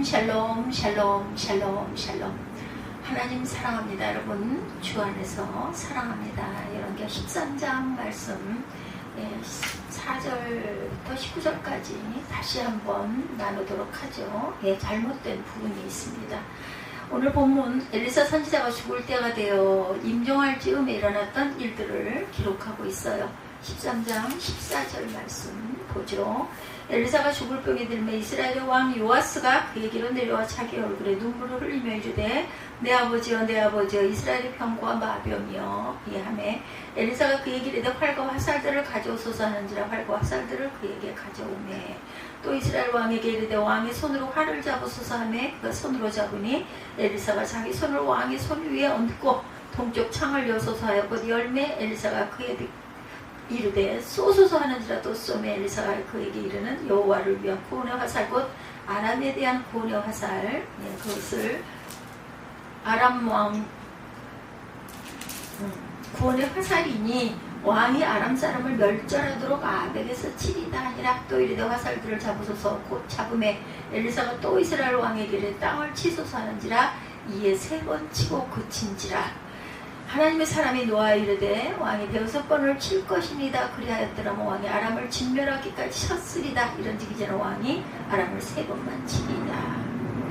샬롬 샬롬 샬롬 샬롬 샬롬. 하나님 사랑합니다. 여러분 주 안에서 사랑합니다. 열왕기하 13장 말씀 4절부터 19절까지 다시 한번 나누도록 하죠. 잘못된 부분이 있습니다. 오늘 본문 엘리사 선지자가 죽을 때가 되어 임종할 즈음에 일어났던 일들을 기록하고 있어요. 13장 14절 말씀 보죠. 엘리사가 죽을 병이 들매 이스라엘의 왕 요아스가 그에게로 내려와 자기 얼굴에 눈물을 흘리며 이르되 내 아버지여 내 아버지여 이스라엘의 병과 마병이여 이하매 엘리사가 그에게 이르되 활과 화살들을 가져오소서 하는지라 활과 화살들을 그에게 가져오매 또 이스라엘 왕에게 이르되 왕의 손으로 활을 잡으소서 하매 그가 손으로 잡으니 엘리사가 자기 손을 왕의 손 위에 얹고 동쪽 창을 여소서 하여 곧 열매 엘리사가 그에게 이르되 쏘소서 하는지라 또 쏘매 엘리사가 그에게 이르는 여호와를 위한 구원의 화살 곧 아람에 대한 구원의 화살 그것을 아람 왕 구원의 화살이니 왕이 아람 사람을 멸절하도록 아벡에서 치리다 아니라 또 이르되 화살들을 잡으소서 곧 잡음에 엘리사가 또 이스라엘 왕에게 이르되 땅을 치소서 하는지라 이에 3번 치고 그친지라. 하나님의 사람이 노아 이르되 왕이 6번을 칠 것입니다. 그리하였더라면 왕이 아람을 진멸하기까지 쳤으리다. 이런즉 이제는 왕이 아람을 3번만 치리다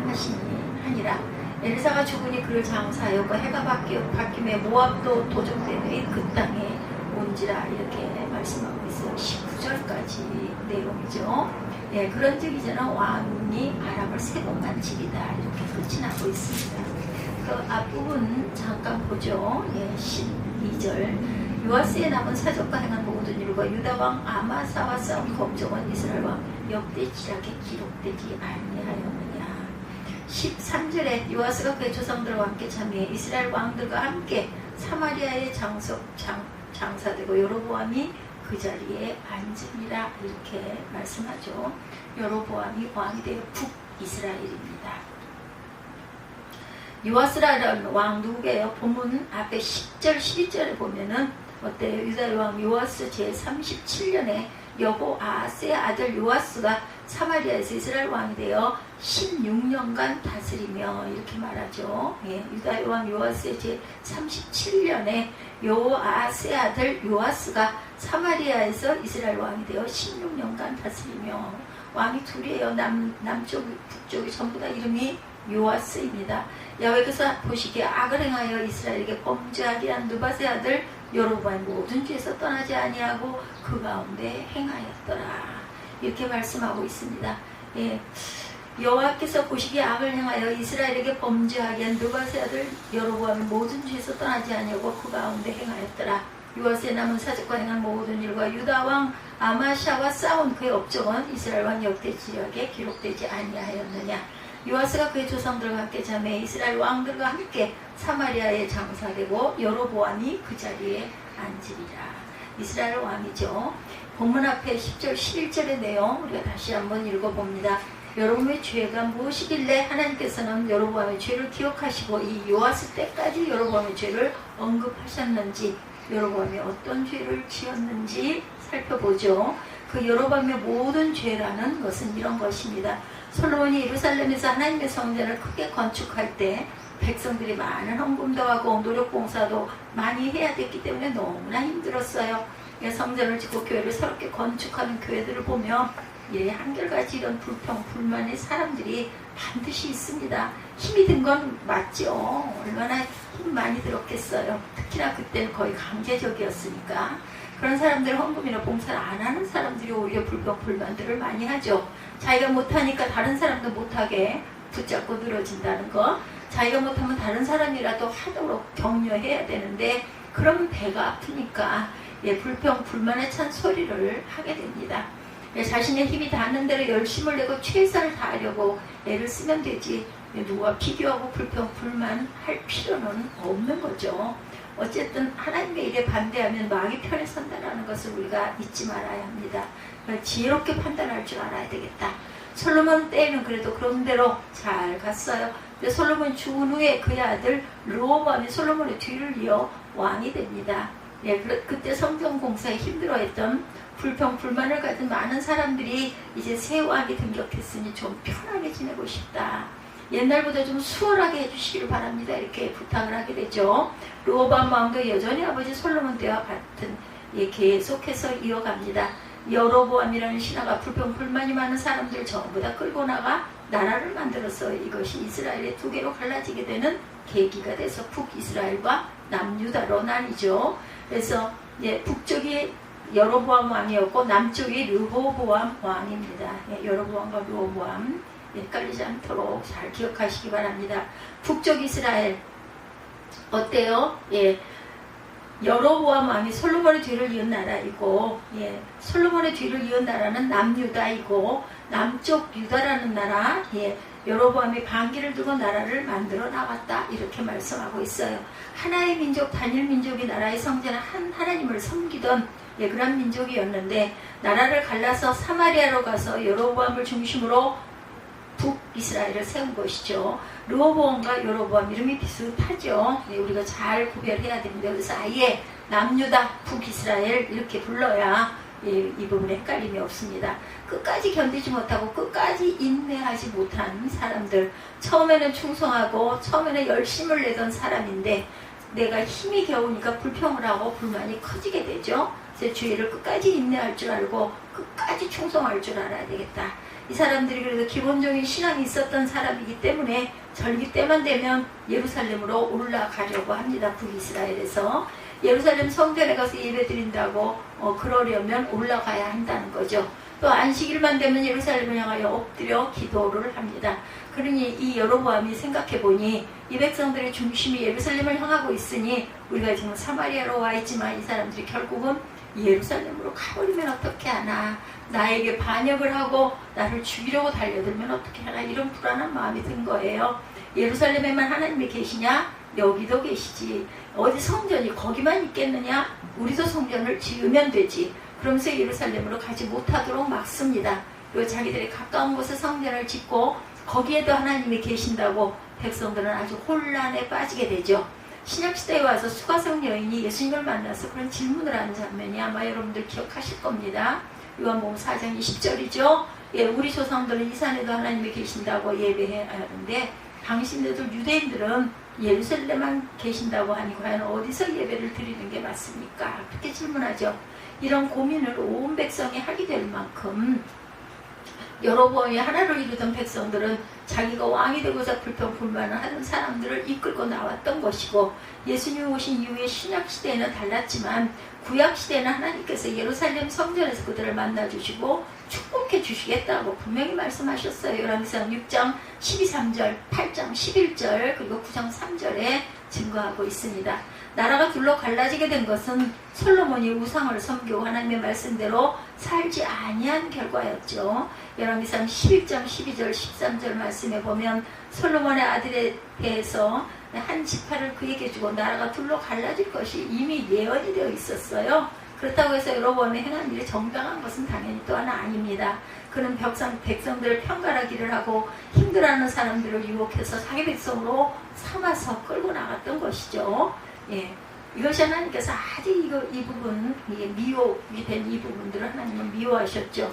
하시니 하니라. 엘리사가 죽으니 그를 장사하여 그 해가 바뀌며 모압도 도적되되 그 땅에 온지라. 이렇게 말씀하고 있어요. 19절까지 내용이죠. 그런즉 이제는 왕이 아람을 3번만 치리다. 이렇게 끝이 나고 있습니다. 그 앞부분 잠깐 보죠. 12절 요아스의 남은 사적과 행한 모든 일과 유다왕 아마사와 싸운 검정은 이스라엘 왕 역대지략에 기록되지 아니하였느냐. 13절에 요아스가 그의 조상들과 함께 참여해 이스라엘 왕들과 함께 사마리아에 장사되고 여로보암이 그 자리에 앉으니라. 이렇게 말씀하죠. 여로보암이 왕이 되어 북이스라엘입니다. 요아스라는 왕 누구예요? 본문 앞에 10절 12절에 보면은 어때요? 유다의 왕 요아스 제37년에 여호아스의 아들 요아스가 사마리아에서 이스라엘 왕이 되어 16년간 다스리며 이렇게 말하죠. 유다의 왕 요아스의 제37년에 여호아스의 아들 요아스가 사마리아에서 이스라엘 왕이 되어 16년간 다스리며 왕이 둘이에요. 남쪽 북쪽이 전부 다 이름이 요아스입니다. 야훼께서 보시기에 악을 행하여 이스라엘에게 범죄하게 한 느밧의 아들 여로보암 모든 죄에서 떠나지 아니하고 그 가운데 행하였더라. 이렇게 말씀하고 있습니다. 여호와께서 보시기에 악을 행하여 이스라엘에게 범죄하게 한 느밧의 아들 여로보암이 모든 죄에서 떠나지 아니하고 그 가운데 행하였더라. 요아스의 남은 사적과 행한 모든 일과 유다 왕 아마샤와 싸운 그의 업적은 이스라엘 왕 역대지략에 기록되지 아니하였느냐. 요아스가 그의 조상들과 함께 자매 이스라엘 왕들과 함께 사마리아에 장사되고 여로보암이 그 자리에 앉으리라. 이스라엘 왕이죠. 본문 앞에 10절 11절의 내용 우리가 다시 한번 읽어봅니다. 여로보암의 죄가 무엇이길래 하나님께서는 여로보암의 죄를 기억하시고 이 요아스 때까지 여로보암의 죄를 언급하셨는지 여로보암이 어떤 죄를 지었는지 살펴보죠. 그 여로보암의 모든 죄라는 것은 이런 것입니다. 솔로몬이 예루살렘에서 하나님의 성전을 크게 건축할 때 백성들이 많은 헌금도 하고 노력봉사도 많이 해야 됐기 때문에 너무나 힘들었어요. 성전을 짓고 교회를 새롭게 건축하는 교회들을 보면 한결같이 이런 불평, 불만의 사람들이 반드시 있습니다. 힘이 든 건 맞죠. 얼마나 힘 많이 들었겠어요. 특히나 그때는 거의 강제적이었으니까. 그런 사람들은 헌금이나 봉사를 안 하는 사람들이 오히려 불평, 불만들을 많이 하죠. 자기가 못하니까 다른 사람도 못하게 붙잡고 늘어진다는 거. 자기가 못하면 다른 사람이라도 하도록 격려해야 되는데 그러면 배가 아프니까 불평, 불만에 찬 소리를 하게 됩니다. 자신의 힘이 닿는 대로 열심을 내고 최선을 다하려고 애를 쓰면 되지 누가 비교하고 불평, 불만할 필요는 없는 거죠. 어쨌든 하나님의 일에 반대하면 마귀 편에 선다라는 것을 우리가 잊지 말아야 합니다. 지혜롭게 판단할 줄 알아야 되겠다. 솔로몬 때에는 그래도 그런 대로 잘 갔어요. 근데 솔로몬 죽은 후에 그의 아들 르호보암이 솔로몬의 뒤를 이어 왕이 됩니다. 그때 성전 공사에 힘들어했던 불평 불만을 가진 많은 사람들이 이제 새 왕이 등극했으니 좀 편하게 지내고 싶다. 옛날보다 좀 수월하게 해주시기를 바랍니다. 이렇게 부탁을 하게 되죠. 르호보암 왕도 여전히 아버지 솔로몬 때와 같은 계속해서 이어갑니다. 여로보암이라는 신하가 불평 불만이 많은 사람들 전부 다 끌고 나가 나라를 만들어서 이것이 이스라엘의 두 개로 갈라지게 되는 계기가 돼서 북이스라엘과 남유다로 나뉘죠. 그래서 북쪽이 여로보암 왕이었고 남쪽이 르호보암 왕입니다. 여로보암과 르호보암 헷갈리지 않도록 잘 기억하시기 바랍니다. 북쪽 이스라엘 어때요? 여로보암 왕이 솔로몬의 뒤를 이은 나라이고, 솔로몬의 뒤를 이은 나라는 남유다이고, 남쪽 유다라는 나라, 여로보암이 반기를 두고 나라를 만들어 나왔다. 이렇게 말씀하고 있어요. 하나의 민족, 단일 민족이 나라의 성전에 한 하나님을 섬기던 그런 민족이었는데, 나라를 갈라서 사마리아로 가서 여로보암을 중심으로 북이스라엘을 세운 것이죠. 르호보암과 여로보암 이름이 비슷하죠. 우리가 잘 구별해야 됩니다. 그래서 아예 남유다, 북이스라엘 이렇게 불러야 이 부분에 헷갈림이 없습니다. 끝까지 견디지 못하고 끝까지 인내하지 못한 사람들, 처음에는 충성하고 처음에는 열심을 내던 사람인데 내가 힘이 겨우니까 불평을 하고 불만이 커지게 되죠. 그래서 주의를 끝까지 인내할 줄 알고 끝까지 충성할 줄 알아야 되겠다. 이 사람들이 그래도 기본적인 신앙이 있었던 사람이기 때문에 절기 때만 되면 예루살렘으로 올라가려고 합니다. 북이스라엘에서 예루살렘 성전에 가서 예배드린다고 그러려면 올라가야 한다는 거죠. 또 안식일만 되면 예루살렘을 향하여 엎드려 기도를 합니다. 그러니 이 여로보암이 생각해보니 이 백성들의 중심이 예루살렘을 향하고 있으니 우리가 지금 사마리아로 와 있지만 이 사람들이 결국은 예루살렘으로 가버리면 어떻게 하나, 나에게 반역을 하고 나를 죽이려고 달려들면 어떻게 하나, 이런 불안한 마음이 든 거예요. 예루살렘에만 하나님이 계시냐? 여기도 계시지. 어디 성전이 거기만 있겠느냐? 우리도 성전을 지으면 되지. 그러면서 예루살렘으로 가지 못하도록 막습니다. 그리고 자기들이 가까운 곳에 성전을 짓고 거기에도 하나님이 계신다고 백성들은 아주 혼란에 빠지게 되죠. 신약시대에 와서 수가성 여인이 예수님을 만나서 그런 질문을 하는 장면이 아마 여러분들 기억하실 겁니다. 요한복음 4장 20절이죠. 우리 조상들은 이 산에도 하나님이 계신다고 예배해야 하는데 당신들도 유대인들은 예루살렘만 계신다고 하니 과연 어디서 예배를 드리는 게 맞습니까? 그렇게 질문하죠. 이런 고민을 온 백성이 하게 될 만큼 여로보암이 하나를 이루던 백성들은 자기가 왕이 되고자 불평불만을 하는 사람들을 이끌고 나왔던 것이고, 예수님 오신 이후에 신약시대에는 달랐지만 구약시대에는 하나님께서 예루살렘 성전에서 그들을 만나주시고 축복해 주시겠다고 분명히 말씀하셨어요. 열왕기상 6장 12~3절, 8장 11절, 그리고 9장 3절에 증거하고 있습니다. 나라가 둘로 갈라지게 된 것은 솔로몬이 우상을 섬기고 하나님의 말씀대로 살지 아니한 결과였죠. 열왕기상 11장 12절 13절 말씀에 보면 솔로몬의 아들에 대해서 한 지파를 그에게 주고 나라가 둘로 갈라질 것이 이미 예언이 되어 있었어요. 그렇다고 해서 여로보암이 행한 일이 정당한 것은 당연히 또한 아닙니다. 그는 백성들을 편가르기를 하고 힘들어하는 사람들을 유혹해서 자기 백성으로 삼아서 끌고 나갔던 것이죠. 이것이 하나님께서 아주 이 부분, 미혹이 된 이 부분들을 하나님은 미워하셨죠.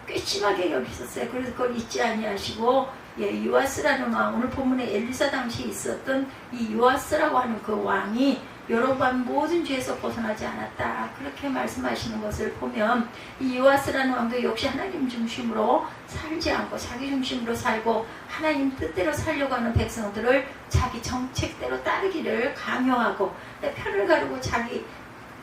꽤 심하게 여기셨어요. 그래서 그걸 잊지 아니하시고, 요아스라는 왕, 오늘 본문에 엘리사 당시에 있었던 이 요아스라고 하는 그 왕이 여로보암 모든 죄에서 벗어나지 않았다. 그렇게 말씀하시는 것을 보면 이 요아스라는 왕도 역시 하나님 중심으로 살지 않고 자기 중심으로 살고 하나님 뜻대로 살려고 하는 백성들을 자기 정책대로 따르기를 강요하고 편을 가르고 자기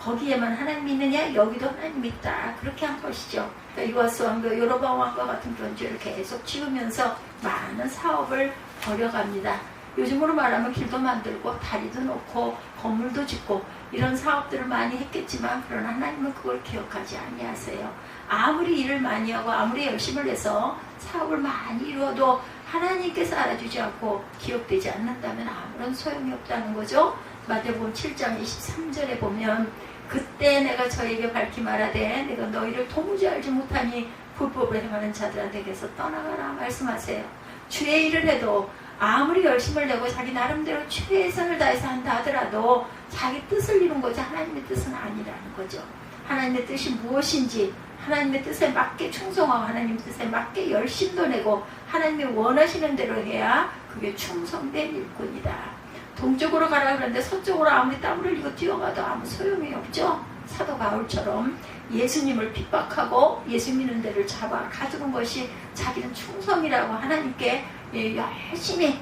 거기에만 하나님 있느냐? 여기도 하나님 있다. 그렇게 한 것이죠. 그러니까 요아스 왕도 여로보암 왕과 같은 그런 죄를 계속 지으면서 많은 사업을 벌여갑니다. 요즘으로 말하면 길도 만들고 다리도 놓고 건물도 짓고 이런 사업들을 많이 했겠지만 그러나 하나님은 그걸 기억하지 아니하세요. 아무리 일을 많이 하고 아무리 열심을 해서 사업을 많이 이루어도 하나님께서 알아주지 않고 기억되지 않는다면 아무런 소용이 없다는 거죠. 마태복음 7장 23절에 보면 그때 내가 저에게 밝히 말하되 내가 너희를 도무지 알지 못하니 불법을 행하는 자들한테게서 떠나가라 말씀하세요. 주의 일을 해도 아무리 열심을 내고 자기 나름대로 최선을 다해서 한다 하더라도 자기 뜻을 이룬 거지 하나님의 뜻은 아니라는 거죠. 하나님의 뜻이 무엇인지 하나님의 뜻에 맞게 충성하고 하나님 뜻에 맞게 열심도 내고 하나님이 원하시는 대로 해야 그게 충성된 일꾼이다. 동쪽으로 가라 그러는데 서쪽으로 아무리 땀 흘리고 뛰어가도 아무 소용이 없죠. 사도 바울처럼 예수님을 핍박하고 예수 믿는 데를 잡아 가두는 것이 자기는 충성이라고 하나님께 열심히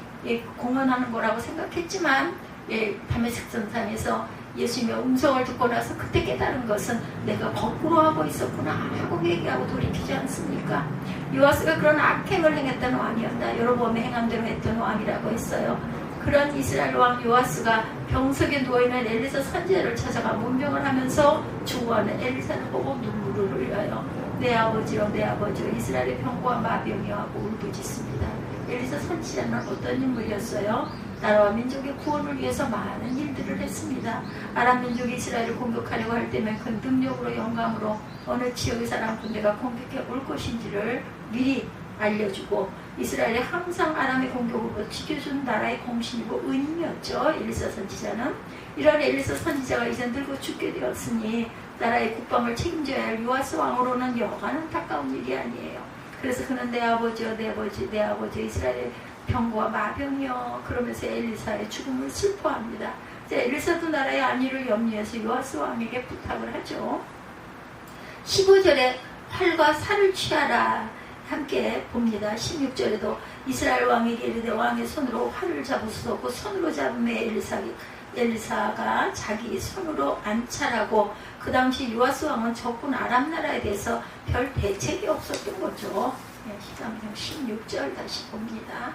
공헌하는 거라고 생각했지만 다메섹 전산에서 예수님의 음성을 듣고 나서 그때 깨달은 것은 내가 거꾸로 하고 있었구나 하고 회개하고 돌이키지 않습니까? 요아스가 그런 악행을 행했던 왕이었다. 여로보암의 행함대로 했던 왕이라고 했어요. 그런 이스라엘 왕 요아스가 병석에 누워있는 엘리사 선지자를 찾아가 문병을 하면서 죽어가는 엘리사를 보고 눈물을 흘려요. 내 아버지여 내 아버지여 이스라엘의 병과 마병이 하고 울부짖습니다. 엘리사 선지자는 어떤 인물이었어요? 나라와 민족의 구원을 위해서 많은 일들을 했습니다. 아람 민족이 이스라엘을 공격하려고 할 때면 그 능력으로 영감으로 어느 지역의 사람 군대가 공격해 올 것인지를 미리 알려주고 이스라엘이 항상 아람의 공격으로 지켜준 나라의 공신이고 은인이었죠. 엘리사 선지자는. 이런 엘리사 선지자가 이제 늙어 죽게 되었으니 나라의 국방을 책임져야 할 요아스 왕으로는 여간 안타까운 일이 아니에요. 그래서 그는 내 아버지여 내 아버지 내 아버지 이스라엘의 병과 마병이여 그러면서 엘리사의 죽음을 슬퍼합니다. 이제 엘리사도 나라의 안위를 염려해서 요아스 왕에게 부탁을 하죠. 15절에 활과 살을 취하라 함께 봅니다. 16절에도 이스라엘 왕에게 이르되 왕의 손으로 활을 잡으소서. 그 손으로 잡음에 엘리사가 자기 손으로 안차라고. 그 당시 요아스 왕은 적군 아람 나라에 대해서 별 대책이 없었던 거죠. 13장 16절 다시 봅니다.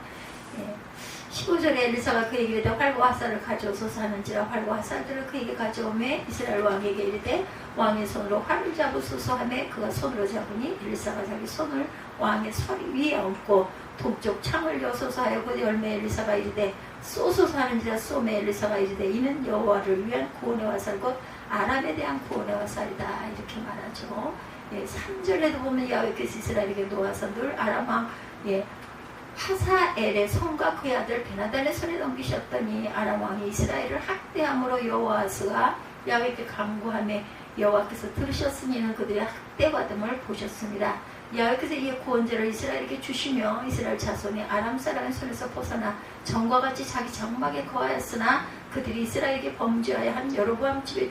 15절에 엘리사가 그에게 이르되 활과 화살을 가져오소서 하는지라. 활과 화살들을 그에게 가져오매 이스라엘 왕에게 이르되 왕의 손으로 활을 잡으소서 하매 그가 손으로 잡으니 엘리사가 자기 손을 왕의 서리 위에 얹고 동쪽 창을 여소서 하여 그 열매 엘리사가 이르되 쏘소서 하는지라. 쏘매 엘리사가 이르되 이는 여호와를 위한 구원의 화살 곧 아람에 대한 구원의 화살이다 이렇게 말하죠. 3절에도 보면 야훼께서 이스라엘에게 놓아서 늘 아람 왕 하사엘의 손과 그의 아들 베나단의 손에 넘기셨더니 아람 왕이 이스라엘을 학대함으로 여호아스가 야훼께 간구하며 여호와께서 들으셨으니는 그들의 학대받음을 보셨습니다. 야훼께서 이 구원제를 이스라엘에게 주시며 이스라엘 자손이 아람 사람의 손에서 벗어나 전과 같이 자기 장막에 거하였으나 그들이 이스라엘에게 범죄하여 한 여로보암 집의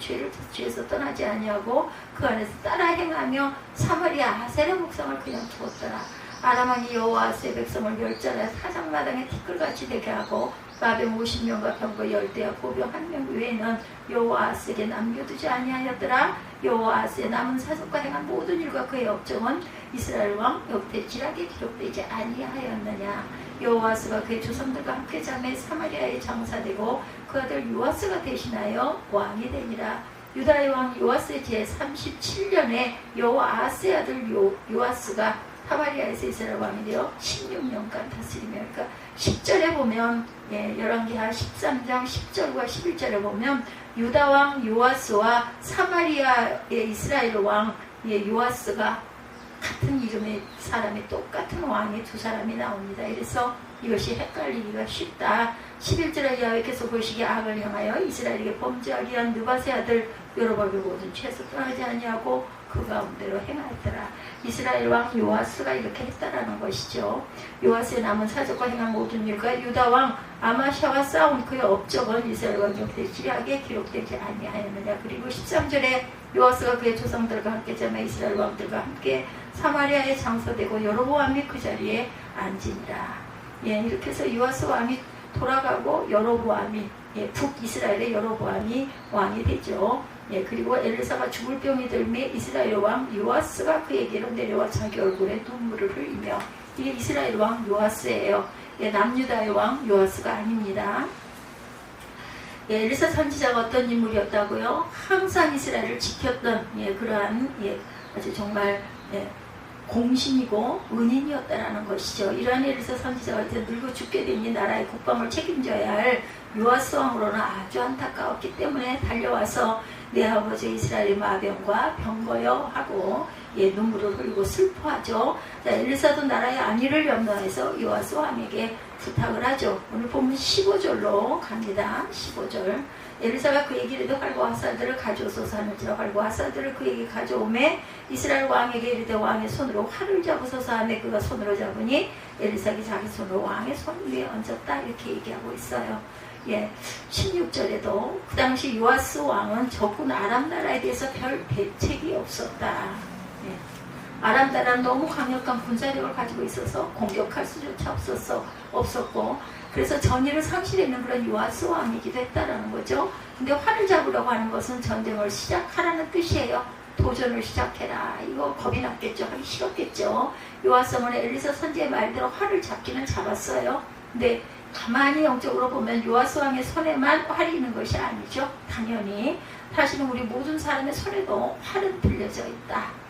죄에서 떠나지 아니하고 그 안에서 따라 행하며 사마리아 하셀의 목성을 그냥 두었더라. 아람 왕이 여호아스의 백성을 멸절하여 사장마당에 티끌같이 되게 하고 마병 50명과 병거 10대와 보병 1명 외에는 여호아스에게 남겨두지 아니하였더라. 여호아스의 남은 사속과 행한 모든 일과 그의 업적은 이스라엘 왕 역대지락에 기록되지 아니하였느냐. 여호아스가 그의 조상들과 함께 잠에 사마리아에 장사되고 그 아들 요아스가 대신하여 왕이 되니라. 유다의 왕 요아스의 제 37년에 여호아스의 아들 요아스가 사마리아에서 이스라엘 왕이 되어 16년간 다스리며, 그러니까 10절에 보면 열왕기하 13장 10절과 11절에 보면 유다 왕 요아스와 사마리아의 이스라엘 왕 요아스가 같은 이름의 사람이 똑같은 왕이 두 사람이 나옵니다. 그래서 이것이 헷갈리기가 쉽다. 11절에 야훼께서 보시기에 악을 향하여 이스라엘에게 범죄하기 위한 느밧의 아들 여로보암의 모든 죄에서 떠나지 아니하고 그 가운데로 행하였더라. 이스라엘 왕 요아스가 이렇게 했다라는 것이죠. 요아스의 남은 사적과 행한 모든 일과 유다 왕 아마샤와 싸운 그의 업적은 이스라엘 왕 역대지략에 기록되지 아니하였느냐. 그리고 13절에 요아스가 그의 조상들과 함께 자며 이스라엘 왕들과 함께 사마리아에 장사되고 여로보암이 그 자리에 앉으니라. 이렇게 해서 요아스 왕이 돌아가고 여로보암이 북이스라엘의 여로보암이 왕이 되죠. 그리고 엘리사가 죽을 병이 들매 이스라엘 왕 요아스가 그에게로 내려와 자기 얼굴에 눈물을 흘리며, 이게 이스라엘 왕 요아스예요. 남유다의 왕 요아스가 아닙니다. 엘리사 선지자가 어떤 인물이었다고요? 항상 이스라엘을 지켰던 그러한 아주 정말 공신이고 은인이었다라는 것이죠. 이러한 엘리사 선지자가 이제 늙어 죽게 되니 나라의 국방을 책임져야 할 요아스 왕으로는 아주 안타까웠기 때문에 달려와서 내 아버지 이스라엘의 마병과 병거여 하고 눈물을 흘리고 슬퍼하죠. 자, 엘리사도 나라의 안위를 염려해서 요아스 왕에게 부탁을 하죠. 오늘 보면 15절로 갑니다. 15절. 엘리사가 그에게 이르되 활과 화살들을 가져오소서 하는지라. 활과 화살들을 그에게 가져오매 이스라엘 왕에게 이르되 왕의 손으로 활을 잡으소서 하매 그가 손으로 잡으니 엘리사가 자기 손으로 왕의 손 위에 얹었다. 이렇게 얘기하고 있어요. 16절에도 그 당시 요아스 왕은 적군 아람 나라에 대해서 별 대책이 없었다. 아람 나라는 너무 강력한 군사력을 가지고 있어서 공격할 수조차 없었고, 그래서 전의를 상실했는 그런 요아스 왕이기도 했다라는 거죠. 근데 활을 잡으려고 하는 것은 전쟁을 시작하라는 뜻이에요. 도전을 시작해라. 이거 겁이 났겠죠. 하기 싫었겠죠. 요아스 왕은 엘리사 선지의 말대로 활을 잡기는 잡았어요. 근데 가만히 영적으로 보면 요아스 왕의 손에만 활이 있는 것이 아니죠. 당연히 사실은 우리 모든 사람의 손에도 활은 들려져 있다.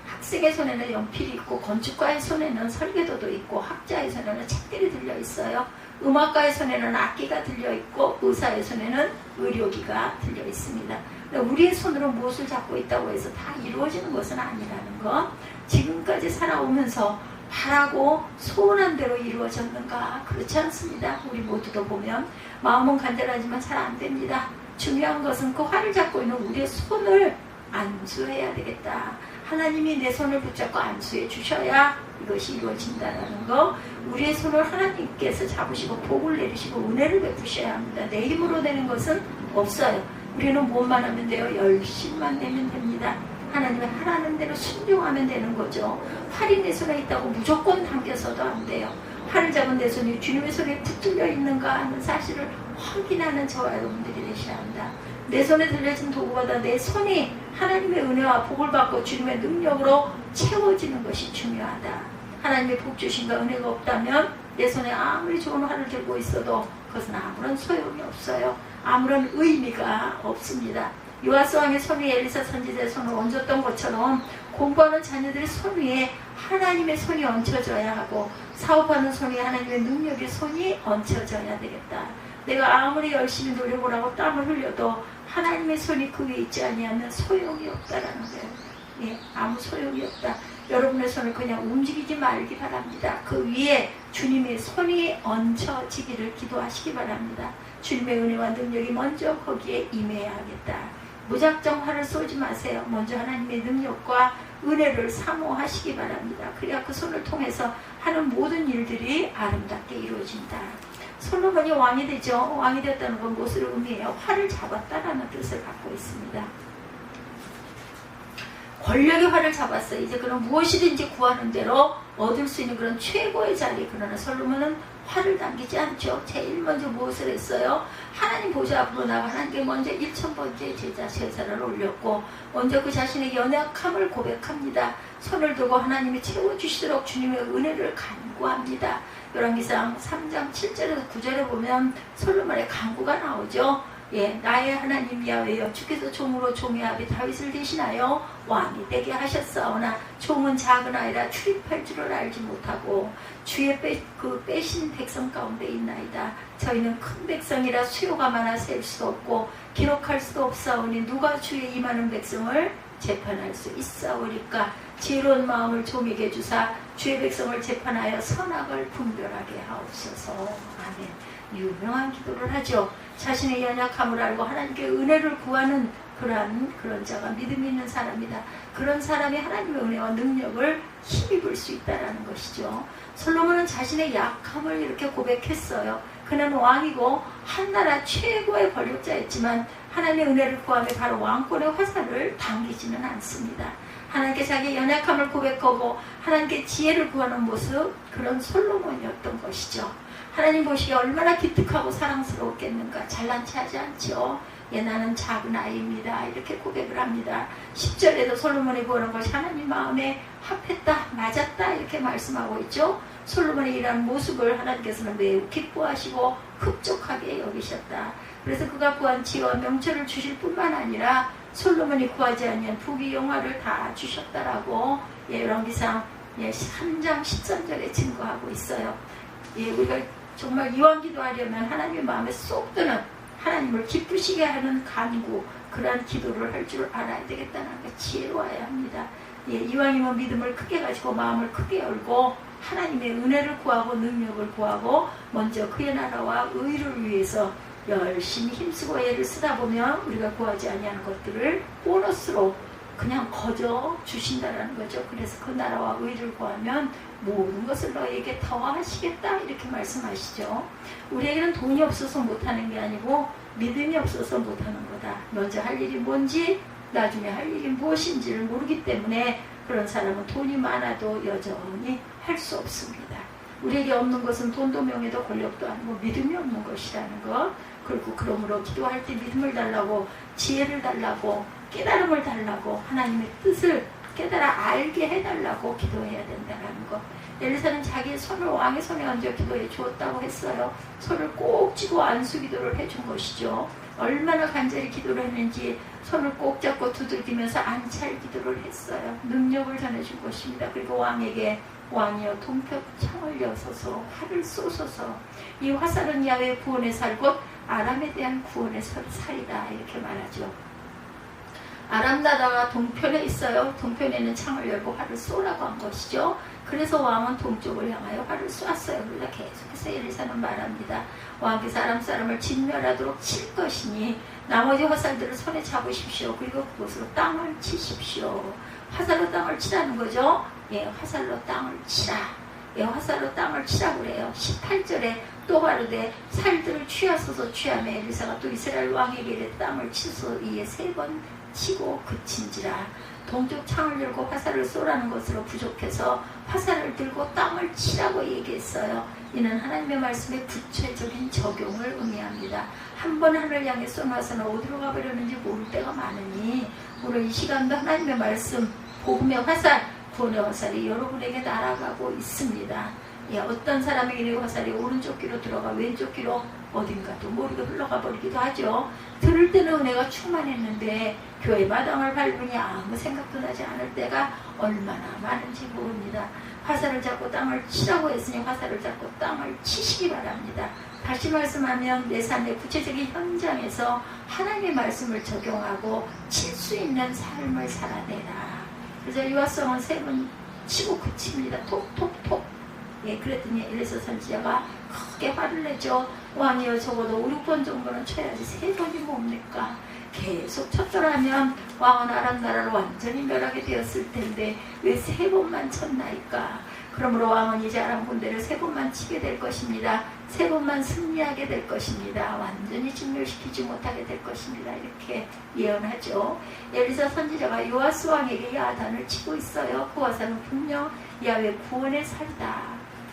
학생의 손에는 연필이 있고, 건축가의 손에는 설계도도 있고, 학자의 손에는 책들이 들려 있어요. 음악가의 손에는 악기가 들려 있고, 의사의 손에는 의료기가 들려 있습니다. 우리의 손으로 무엇을 잡고 있다고 해서 다 이루어지는 것은 아니라는 것. 지금까지 살아오면서 바라고 소원한 대로 이루어졌는가? 그렇지 않습니다. 우리 모두도 보면 마음은 간절하지만 잘 안 됩니다. 중요한 것은 그 활을 잡고 있는 우리의 손을 안수해야 되겠다. 하나님이 내 손을 붙잡고 안수해 주셔야 이것이 이루어진다는 거. 우리의 손을 하나님께서 잡으시고 복을 내리시고 은혜를 베푸셔야 합니다. 내 힘으로 되는 것은 없어요. 우리는 무엇만 하면 돼요? 열심만 내면 됩니다. 하나님의 하라는 대로 순종하면 되는 거죠. 활이 내 손에 있다고 무조건 당겨서도 안 돼요. 활을 잡은 내 손이 주님의 손에 붙들려 있는가 하는 사실을 확인하는 저와 여러분들이 되셔야 합니다. 내 손에 들려진 도구보다 내 손이 하나님의 은혜와 복을 받고 주님의 능력으로 채워지는 것이 중요하다. 하나님의 복 주신가 은혜가 없다면 내 손에 아무리 좋은 활을 들고 있어도 그것은 아무런 소용이 없어요. 아무런 의미가 없습니다. 요아스 왕의 손 위에 엘리사 선지자의 손을 얹었던 것처럼 공부하는 자녀들의 손 위에 하나님의 손이 얹혀져야 하고, 사업하는 손 위에 하나님의 능력의 손이 얹혀져야 되겠다. 내가 아무리 열심히 노력을 하고 땀을 흘려도 하나님의 손이 그 위에 있지 아니하면 소용이 없다라는 거예요. 아무 소용이 없다. 여러분의 손을 그냥 움직이지 말기 바랍니다. 그 위에 주님의 손이 얹혀지기를 기도하시기 바랍니다. 주님의 은혜와 능력이 먼저 거기에 임해야겠다. 무작정 활을 쏘지 마세요. 먼저 하나님의 능력과 은혜를 사모하시기 바랍니다. 그래야 그 손을 통해서 하는 모든 일들이 아름답게 이루어진다. 솔로몬이 왕이 되죠. 왕이 되었다는 건 무엇을 의미해요? 활을 잡았다라는 뜻을 갖고 있습니다. 권력의 활을 잡았어요. 이제 그럼 무엇이든지 구하는 대로 얻을 수 있는 그런 최고의 자리. 그러나 솔로몬은 활을 당기지 않죠. 제일 먼저 무엇을 했어요? 하나님 보좌 앞으로 나가 하나님께 먼저 1000번째 제사를 올렸고, 먼저 그 자신의 연약함을 고백합니다. 손을 들고 하나님이 채워주시도록 주님의 은혜를 간구합니다. 열왕기상 3장 7절에서 9절에 보면 솔로몬의 간구가 나오죠. 나의 하나님 야훼여, 주께서 종으로 종의 아비 다윗을 대신하여 왕이 되게 하셨사오나 종은 작은 아이라 출입할 줄을 알지 못하고 주의 빼신 백성 가운데 있나이다. 저희는 큰 백성이라 수요가 많아 셀 수도 없고 기록할 수도 없사오니 누가 주의 임하는 백성을 재판할 수 있사오리까. 지혜로운 마음을 종에게 주사 주의 백성을 재판하여 선악을 분별하게 하옵소서. 아멘. 유명한 기도를 하죠. 자신의 연약함을 알고 하나님께 은혜를 구하는 그런 자가 믿음이 있는 사람이다. 그런 사람이 하나님의 은혜와 능력을 힘입을 수 있다는 것이죠. 솔로몬은 자신의 약함을 이렇게 고백했어요. 그는 왕이고 한나라 최고의 권력자였지만 하나님의 은혜를 구하며 바로 왕권의 화살을 당기지는 않습니다. 하나님께 자기의 연약함을 고백하고 하나님께 지혜를 구하는 모습, 그런 솔로몬이었던 것이죠. 하나님 보시기에 얼마나 기특하고 사랑스러웠겠는가. 잘난 체 하지 않죠. 나는 작은 아이입니다. 이렇게 고백을 합니다. 10절에도 솔로몬이 구하는 것이 하나님 마음에 합했다, 맞았다 이렇게 말씀하고 있죠. 솔로몬의 이러한 모습을 하나님께서는 매우 기뻐하시고 흡족하게 여기셨다. 그래서 그가 구한 지혜와 명철을 주실 뿐만 아니라 솔로몬이 구하지 아니한 부귀 영화를 다 주셨다라고 열왕기상 3장 13절에 증거하고 있어요. 우리가 정말 이왕 기도하려면 하나님의 마음에 쏙 드는, 하나님을 기쁘시게 하는 간구, 그러한 기도를 할 줄 알아야 되겠다는 게 지혜로워야 합니다. 예, 이왕이면 믿음을 크게 가지고 마음을 크게 열고 하나님의 은혜를 구하고 능력을 구하고 먼저 그의 나라와 의를 위해서 열심히 힘쓰고 애를 쓰다 보면 우리가 구하지 아니하는 것들을 보너스로 그냥 거저 주신다라는 거죠. 그래서 그 나라와 의를 구하면 모든 것을 너에게 더하시겠다 이렇게 말씀하시죠. 우리에게는 돈이 없어서 못하는 게 아니고 믿음이 없어서 못하는 거다. 먼저 할 일이 뭔지 나중에 할 일이 무엇인지를 모르기 때문에 그런 사람은 돈이 많아도 여전히 할 수 없습니다. 우리에게 없는 것은 돈도 명예도 권력도 아니고 믿음이 없는 것이라는 것. 그리고 그러므로 기도할 때 믿음을 달라고 지혜를 달라고 깨달음을 달라고 하나님의 뜻을 깨달아 알게 해달라고 기도해야 된다는 것. 엘리사는 자기의 손을 왕의 손에 얹어 기도해 주었다고 했어요. 손을 꼭 쥐고 안수 기도를 해준 것이죠. 얼마나 간절히 기도를 했는지 손을 꼭 잡고 두들기면서 안찰 기도를 했어요. 능력을 전해준 것입니다. 그리고 왕에게 왕이여 동표 창을 여소서 활을 쏘소서 이 화살은 야훼 구원의 살 곧 아람에 대한 구원의 살이다 이렇게 말하죠. 아람 나라가 동편에 있어요. 동편에는 창을 열고 활을 쏘라고 한 것이죠. 그래서 왕은 동쪽을 향하여 활을 쏘았어요. 그러다 계속해서 엘리사는 말합니다. 왕께서 아람 사람을 진멸하도록 칠 것이니 나머지 화살들을 손에 잡으십시오. 그리고 그곳으로 땅을 치십시오. 화살로 땅을 치라는 거죠. 예, 화살로 땅을 치라. 예, 화살로 땅을 치라 그래요. 18절에 또 가로되 살들을 취하소서 취하며 엘리사가 또 이스라엘 왕에게 이르되 땅을 치소 이에 3번 치고 그친지라. 동쪽 창을 열고 화살을 쏘라는 것으로 부족해서 화살을 들고 땅을 치라고 얘기했어요. 이는 하나님의 말씀의 구체적인 적용을 의미합니다. 한 번 하늘을 향해 쏜 화살은 어디로 가버렸는지 모를 때가 많으니 오늘 이 시간도 하나님의 말씀 복음의 화살 구원의 화살이 여러분에게 날아가고 있습니다. 예, 어떤 사람에게 화살이 오른쪽 귀로 들어가 왼쪽 귀로 어딘가도 모르게 흘러가 버리기도 하죠. 들을 때는 은혜가 충만했는데 교회 마당을 밟으니 아무 생각도 나지 않을 때가 얼마나 많은지 모릅니다. 화살을 잡고 땅을 치라고 했으니 화살을 잡고 땅을 치시기 바랍니다. 다시 말씀하면 내 삶의 구체적인 현장에서 하나님의 말씀을 적용하고 칠 수 있는 삶을 살아내라. 그래서 요압성은 3번 치고 그칩니다. 톡톡톡. 예, 그랬더니 엘리사 선지자가 크게 화를 내죠. 왕이여 적어도 5, 6번 정도는 쳐야지 3번이 뭡니까? 계속 쳤더라면 왕은 아람 나라로 완전히 멸하게 되었을 텐데 왜 3번만 쳤나이까? 그러므로 왕은 이제 아람 군대를 3번만 치게 될 것입니다. 3번만 승리하게 될 것입니다. 완전히 진멸시키지 못하게 될 것입니다. 이렇게 예언하죠. 엘리사 선지자가 요아스 왕에게 야단을 치고 있어요. 그 화살은 분명 야훼 구원의 살이다.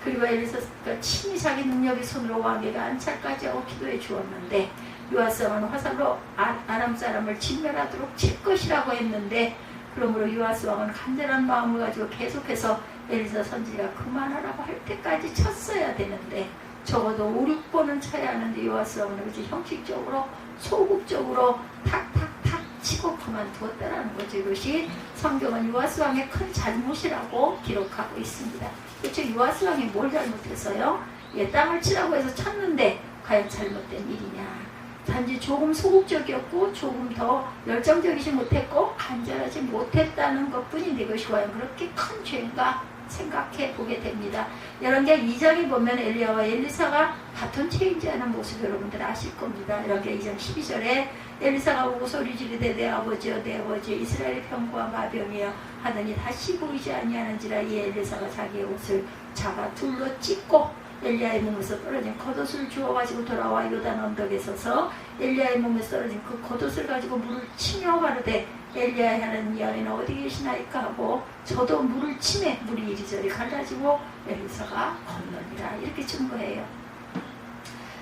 그리고 엘리사가 친히 자기 능력의 손으로 왕에게 안찰까지 하고 기도해 주었는데 요아스 왕은 화살로 아람 사람을 진멸하도록 칠 것이라고 했는데 그러므로 요아스 왕은 간절한 마음을 가지고 계속해서 엘리사 선지자가 그만하라고 할 때까지 쳤어야 되는데 적어도 5, 6번은 쳐야 하는데 요아스 왕은 그렇지 형식적으로 소극적으로 탁탁탁 치고 그만두었다라는 거죠. 이것이 성경은 요아스 왕의 큰 잘못이라고 기록하고 있습니다. 그렇죠. 요아스 왕이 뭘 잘못했어요? 예, 땅을 치라고 해서 쳤는데 과연 잘못된 일이냐? 단지 조금 소극적이었고 조금 더 열정적이지 못했고 간절하지 못했다는 것뿐인데 이것이 과연 그렇게 큰 죄인가 생각해 보게 됩니다. 열왕기하 2장에 보면 엘리야와 엘리사가 같은 죄인지 하는 모습 여러분들 아실 겁니다. 열왕기하 2장 12절에 엘리사가 오고 소리 지르되 내 아버지여 내 아버지여 이스라엘의 병과 마병이여 하더니 다시 보이지 아니하는지라. 이 엘리사가 자기의 옷을 자가 둘로 찢고 엘리야의 몸에서 떨어진 겉옷을 주워가지고 돌아와 요단 언덕에 서서 엘리야의 몸에서 떨어진 그 겉옷을 가지고 물을 치며 가로되 엘리야의 하나님 여인은 어디 계시나이까 하고 저도 물을 치매 물이 이리저리 갈라지고 엘리사가 건너니라. 이렇게 증거해요.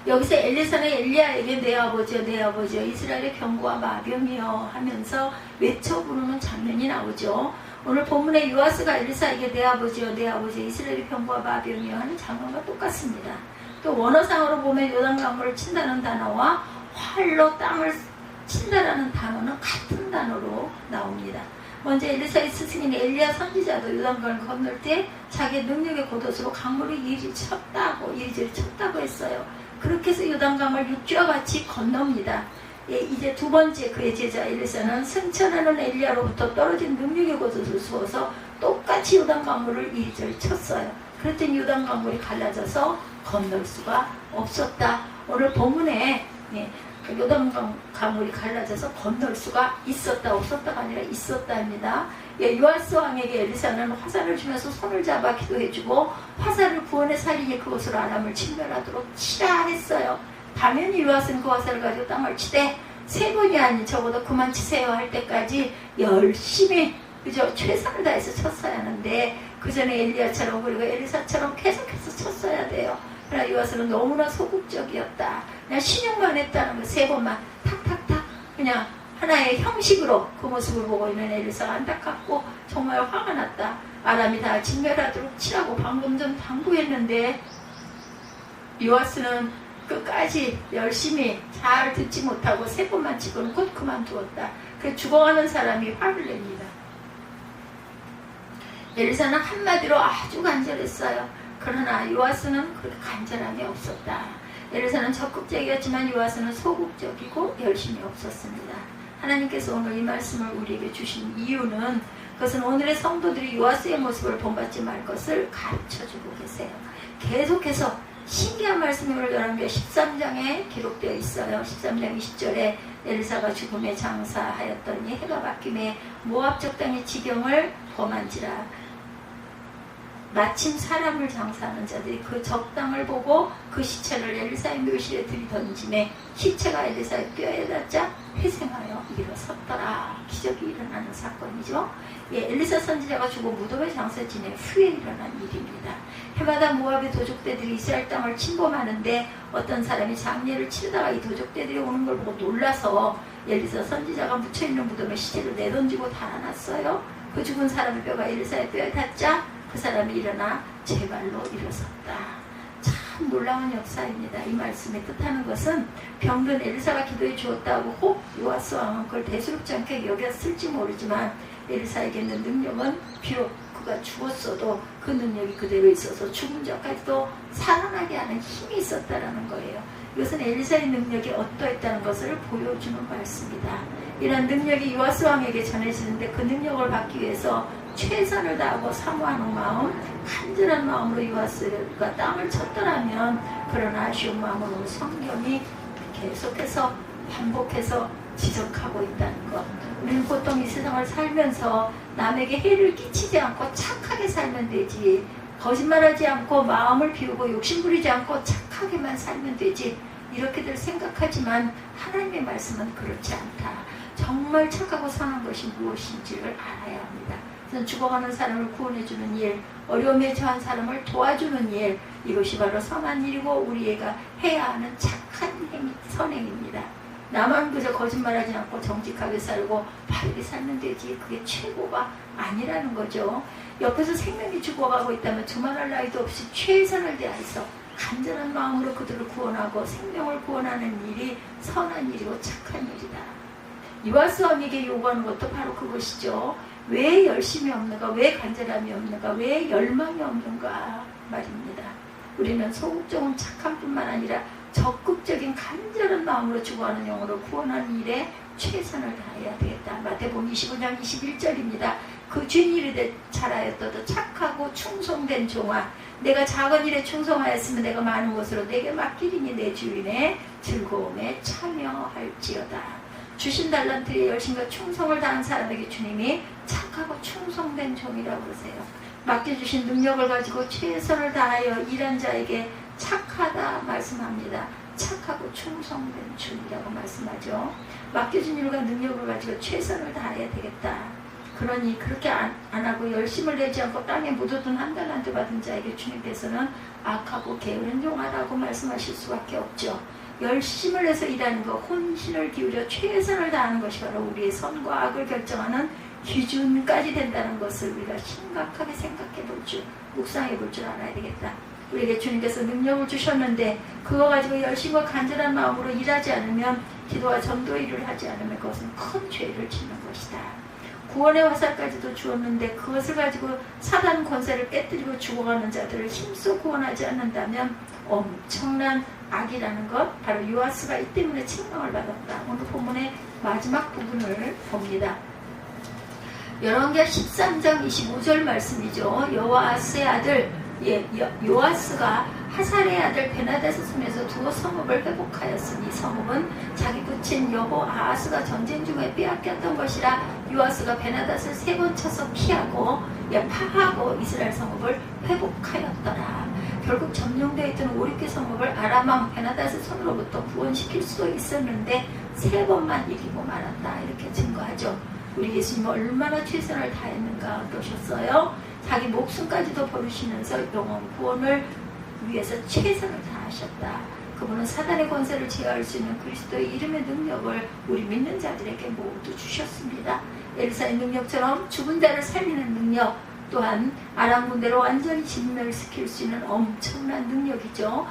여기서 엘리사는 엘리야에게 내 아버지여 내 아버지여 이스라엘의 병과 마병이여 하면서 외쳐 부르는 장면이 나오죠. 오늘 본문의 요아스가 엘리사에게 내 아버지여 내 아버지여 이스라엘의 병과 마병이여 하는 장면과 똑같습니다. 또 원어상으로 보면 요단강물을 친다는 단어와 활로 땅을 친다라는 단어는 같은 단어로 나옵니다. 먼저 엘리사의 스승인 엘리야 선지자도 요단강을 건널 때 자기의 능력의 겉옷으로 강물을 이리저리 쳤다고 했어요. 그렇게 해서 요단강을 육지와 같이 건넙니다. 예, 이제 두 번째 그의 제자 엘리사는 승천하는 엘리야로부터 떨어진 능력의 곳을 주어서 똑같이 요단강물을 이리저리 쳤어요. 그랬더니 요단강물이 갈라져서 건널 수가 없었다. 오늘 본문에 예, 요단강물이 갈라져서 건널 수가 있었다, 없었다가 아니라 있었다입니다. 예, 요아스 왕에게 엘리사는 화살을 주면서 손을 잡아 기도해주고 화살을 구원의 살인이 그곳으로 아람을 침멸하도록 치라 했어요. 당연히 요아스는 그 화살을 가지고 땅을 치되 3번이 아닌 적어도 그만 치세요 할 때까지 열심히 그저 최선을 다해서 쳤어야 하는데 그 전에 엘리야처럼 그리고 엘리사처럼 계속해서 쳤어야 돼요. 그러나 요아스는 너무나 소극적이었다. 그냥 신용만 했다는 거 3번만 탁탁탁 그냥 하나의 형식으로 그 모습을 보고 있는 엘리사가 안타깝고 정말 화가 났다. 아람이 다 진멸하도록 치라고 방금 전 당부했는데 요아스는 끝까지 열심히 잘 듣지 못하고 3번만 치고는 곧 그만두었다. 그래서 죽어가는 사람이 화를 냅니다. 엘리사는 한마디로 아주 간절했어요. 그러나 요아스는 그렇게 간절함이 없었다. 엘리사는 적극적이었지만 요아스는 소극적이고 열심히 없었습니다. 하나님께서 오늘 이 말씀을 우리에게 주신 이유는 그것은 오늘의 성도들이 요아스의 모습을 본받지 말 것을 가르쳐주고 계세요. 계속해서 신기한 말씀이 오늘 열왕기하 13장에 기록되어 있어요. 13장 20절에 엘리사가 죽음에 장사하였더니 해가 바뀜에 모압 적당의 지경을 범한지라. 마침 사람을 장사하는 자들이 그 적당을 보고 그 시체를 엘리사의 묘실에 들이던짐에 시체가 엘리사의 뼈에 닿자 회생하여 일어섰더라. 기적이 일어나는 사건이죠. 예, 엘리사 선지자가 죽어 무덤에 장사 지낸 후에 일어난 일입니다. 해마다 모압의 도적대들이 이스라엘 땅을 침범하는데 어떤 사람이 장례를 치르다가 이 도적대들이 오는 걸 보고 놀라서 엘리사 선지자가 묻혀있는 무덤에 시체를 내던지고 달아났어요. 그 죽은 사람의 뼈가 엘리사의 뼈에 닿자 그 사람이 일어나 제발로 일어섰다. 참 놀라운 역사입니다. 이 말씀의 뜻하는 것은 병든 엘리사가 기도해 주었다고 혹 요아스 왕은 그걸 대수롭지 않게 여겼을지 모르지만 엘리사에게는 능력은 비록 그가 죽었어도 그 능력이 그대로 있어서 죽은 자까지도 살아나게 하는 힘이 있었다라는 거예요. 이것은 엘리사의 능력이 어떠했다는 것을 보여주는 말씀이다. 이런 능력이 요아스 왕에게 전해지는데 그 능력을 받기 위해서 최선을 다하고 사모하는 마음, 간절한 마음으로 요아스가 땅을 쳤더라면 그러나 아쉬운 마음으로 성경이 계속해서 반복해서 지적하고 있다는 것. 우리는 보통 이 세상을 살면서 남에게 해를 끼치지 않고 착하게 살면 되지, 거짓말하지 않고 마음을 비우고 욕심부리지 않고 착하게만 살면 되지, 이렇게들 생각하지만 하나님의 말씀은 그렇지 않다. 정말 착하고 선한 것이 무엇인지를 알아야 합니다. 죽어가는 사람을 구원해주는 일, 어려움에 처한 사람을 도와주는 일, 이것이 바로 선한 일이고 우리가 해야 하는 착한 행위, 선행입니다. 나만 그저 거짓말하지 않고 정직하게 살고 바르게 살면 되지, 그게 최고가 아니라는 거죠. 옆에서 생명이 죽어가고 있다면 두말할 나위도 없이 최선을 다해서 간절한 마음으로 그들을 구원하고 생명을 구원하는 일이 선한 일이고 착한 일이다. 요아스 왕에게 요구하는 것도 바로 그것이죠. 왜 열심이 없는가? 왜 간절함이 없는가? 왜 열망이 없는가? 말입니다. 우리는 소극적인 착함뿐만 아니라 적극적인 간절한 마음으로 죽어가는 영혼을 구원하는 일에 최선을 다해야 되겠다. 마태복음 25장 21절입니다. 그 주인 일에 잘하였어도 착하고 충성된 종아, 내가 작은 일에 충성하였으면 내가 많은 것으로 내게 맡기리니 내 주인의 즐거움에 참여할지어다. 주신 달란트에 열심과 충성을 다한 사람에게 주님이 착하고 충성된 종이라고 그러세요. 맡겨주신 능력을 가지고 최선을 다하여 일한 자에게 착하다 말씀합니다. 착하고 충성된 종이라고 말씀하죠. 맡겨준 일과 능력을 가지고 최선을 다해야 되겠다. 그러니 그렇게 안 하고 열심을 내지 않고 땅에 묻어둔 한 달란트 받은 자에게 주님께서는 악하고 게으른 종아라고 말씀하실 수밖에 없죠. 열심을 해서 일하는 것, 혼신을 기울여 최선을 다하는 것이 바로 우리의 선과 악을 결정하는 기준까지 된다는 것을 우리가 심각하게 생각해 볼 줄, 묵상해 볼 줄 알아야 되겠다. 우리에게 주님께서 능력을 주셨는데 그거 가지고 열심과 간절한 마음으로 일하지 않으면, 기도와 전도의 일을 하지 않으면 그것은 큰 죄를 짓는 것이다. 구원의 화살까지도 주었는데 그것을 가지고 사단 권세를 깨뜨리고 죽어가는 자들을 힘써 구원하지 않는다면 엄청난 악이라는 것, 바로 요아스가 이 때문에 책망을 받았다. 오늘 본문의 마지막 부분을 봅니다. 열왕기하 13장 25절 말씀이죠. 여호아스의 아들 요아스가 하살의 아들 베나닷의 손에서 두 성읍을 회복하였으니, 성읍은 자기 부친 여호아하스가 전쟁 중에 빼앗겼던 것이라. 요아스가 베나닷을 3번 쳐서 피하고 파하고 이스라엘 성읍을 회복하였더라. 결국 점령되어 있던 5, 6개 성읍을 아람왕 베나닷의 손으로부터 구원시킬 수도 있었는데 3번만 이기고 말았다. 이렇게 증거하죠. 우리 예수님은 얼마나 최선을 다했는가 어떠셨어요? 자기 목숨까지도 버리시면서 영혼 구원을 위해서 최선을 다하셨다. 그분은 사단의 권세를 제어할 수 있는 그리스도의 이름의 능력을 우리 믿는 자들에게 모두 주셨습니다. 엘사의 능력처럼 죽은 자를 살리는 능력, 또한 아람 군대를 완전히 진멸시킬 수 있는 엄청난 능력이죠.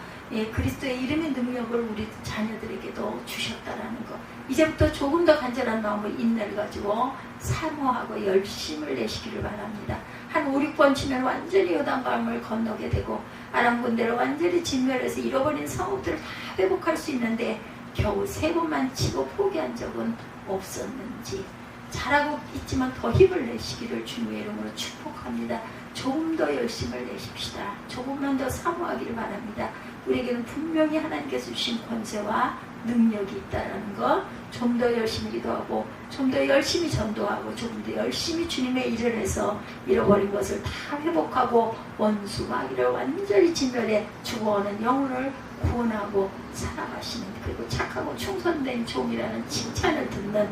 그리스도의 이름의 능력을 우리 자녀들에게도 주셨다라는 것. 이제부터 조금 더 간절한 마음으로 인내를 가지고 사모하고 열심을 내시기를 바랍니다. 한 5, 6번 치면 완전히 요단강을 건너게 되고 아람 군대를 완전히 진멸해서 잃어버린 성읍들을 다 회복할 수 있는데 겨우 3번만 치고 포기한 적은 없었는지, 잘하고 있지만 더 힘을 내시기를 주님의 이름으로 축복합니다. 조금 더 열심을 내십시다. 조금만 더 사모하기를 바랍니다. 우리에게는 분명히 하나님께서 주신 권세와 능력이 있다는 것, 좀 더 열심히 기도하고 좀 더 열심히 전도하고 조금 더 열심히 주님의 일을 해서 잃어버린 것을 다 회복하고 원수 마귀를 완전히 진멸해 죽어오는 영혼을 구원하고 살아가시는, 그리고 착하고 충성된 종이라는 칭찬을 듣는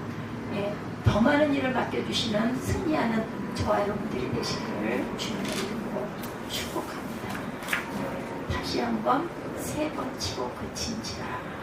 더 많은 일을 맡겨주시는 승리하는 저와 여러분들이 되시기를 주님의 이름으로 축복합니다. 다시 한번 3번 치고 그친지라.